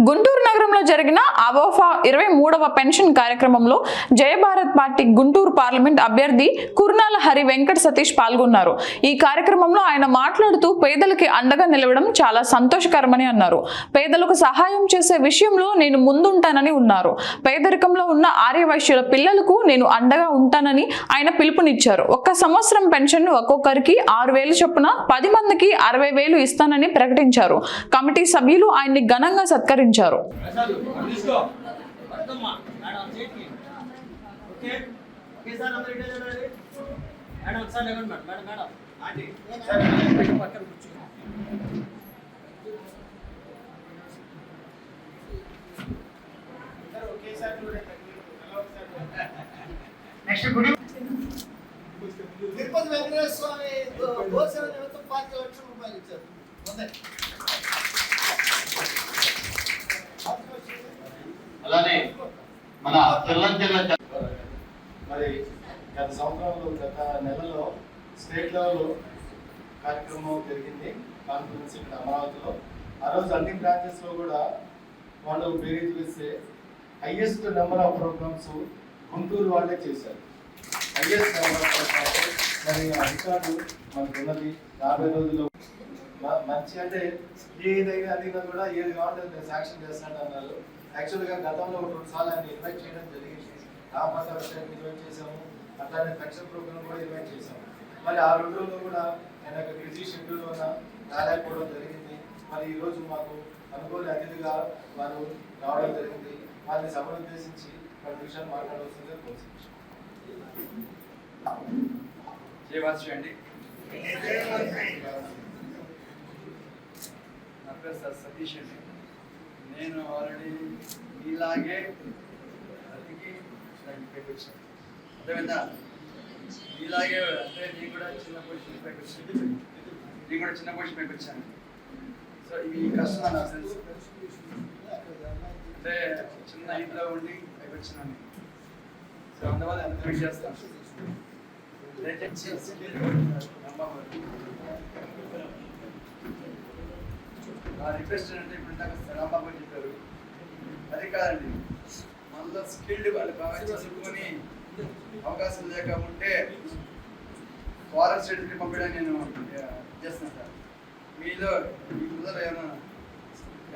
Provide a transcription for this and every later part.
గుంటూరు నగరంలో జరిగిన అవోఫా 23వ పెన్షన్ కార్యక్రమంలో జయభారత్ పార్టీ గుంటూరు పార్లమెంట్ అభ్యర్థి కుర్నాల హరి వెంకట సతీష్ పాల్గొన్నారు. ఈ కార్యక్రమంలో ఆయన మాట్లాడుతూ పేదలకి అండగా నిలవడం చాలా సంతోషకరమని అన్నారు. పేదలకు సహాయం చేసే విషయంలో నేను ముందుంటానని ఉన్నారు. పేదరికంలో ఉన్న ఆర్యవైశ్యుల పిల్లలకు నేను అండగా ఉంటానని ఆయన పిలుపునిచ్చారు. ఒక్క సంవత్సరం పెన్షన్ ఒక్కొక్కరికి 6,000 చొప్పున 10 మందికి 60,000 ఇస్తానని ప్రకటించారు. కమిటీ సభ్యులు ఆయన్ని ఘనంగా సత్కరించారు. తిరుపతి వెంకటేశ్వర స్వామి గోసేవ నిమిత్తం 5 లక్షల రూపాయలు ఇచ్చారు. అలానే మన తెల్లంచెల్ల మరి గత సంవత్సరంలో గత నెలలో స్టేట్ లెవెల్ కార్యక్రమం జరిగింది కాన్ఫరెన్స్ ఇక్కడ అమరావతిలో. ఆ రోజు అన్ని బ్రాంచెస్ లో కూడా వాళ్ళు బేరీజ్ వేస్తే highest number of programs Guntur వాళ్ళే చేశారు. హైయెస్ట్ నెంబర్ ఆఫ్ ప్రోగ్రామ్స్ మరి అధికారులు మనకు ఉన్నది 50 రోజుల్లో మంచి అంటే ఏదైనా అడిగినా కూడా ఏది కావాలంటే నేను శాంక్షన్ చేస్తాను అన్నారు. యాక్చువల్గా గతంలో 2 సార్లు ఆయన ఇన్వైట్ చేయడం జరిగింది. రామపాట విషయాన్ని ఇన్వైట్ చేసాము, అట్లానే పెన్షన్ ప్రోగ్రామ్ కూడా ఇన్వైట్ చేసాము. మరి ఆ 2 రోజుల్లో కూడా ఆయన ఒక బిజీ షెడ్యూల్ వల్ల రాలేకపోవడం జరిగింది. మరి ఈరోజు మాకు అనుకోని అతిథిగా వారు రావడం జరిగింది. వారిని సభను ఉద్దేశించి 10 నిమిషాలు మాట్లాడవలసిందిగా కోరుతున్నాను. అండి, నా పేరు సార్ సతీష్ అండి. నేను ఆల్రెడీ ఇలాగే అతికి పైకి వచ్చాను. అర్థమైందా? ఇలాగే అంటే నేను కూడా చిన్న పొజిషన్ పైకి వచ్చాను. సో ఈ కష్టం నాకు తెలుసు. అంటే చిన్న ఇంట్లో ఉండి పైకి వచ్చినాను. సో అందువల్ల ఎంత వెయిట్ చేస్తాను. నా రిక్వెస్ట్ ఏంటంటే ఇప్పుడు ఇందాక రాంబాబు చెప్పారు, అది కాదండి, మనలో స్కిల్డ్ వాళ్ళు బాగా చదువుకొని అవకాశం లేక ఉంటే ఫారెన్ స్టేట్కి పంపడానికి నేను చేస్తున్నాను సార్. మీలో మీ ముందర ఏమైనా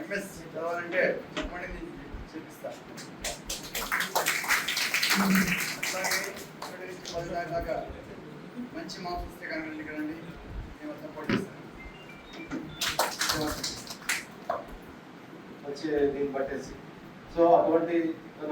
ఎంఎస్ చదవాలంటే చెప్పండి, నేను చేపిస్తాను. అట్లాగే 10 దాకా మంచి మార్క్స్ వస్తే కనుక కదండి మేము సపోర్ట్ చేస్తాను. వచ్చి దీన్ని పట్టేసి సో అటువంటి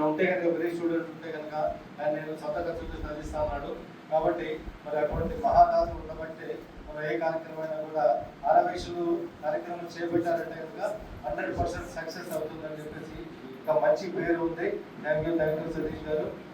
ఉంటే కనుక వెరీ స్టూడెంట్ ఉంటే కనుక ఆయన నేను సొంత ఖర్చులతో చదివిస్తా ఉన్నాడు. కాబట్టి మరి అటువంటి మహాదాసు ఉండబట్టే మనం ఏ కార్యక్రమం అయినా కూడా ఆరవేశులు కార్యక్రమం చేపట్టారంటే కనుక 100% సక్సెస్ అవుతుందని చెప్పేసి ఒక మంచి పేరు ఉంది. థ్యాంక్ యూ సతీష్ గారు.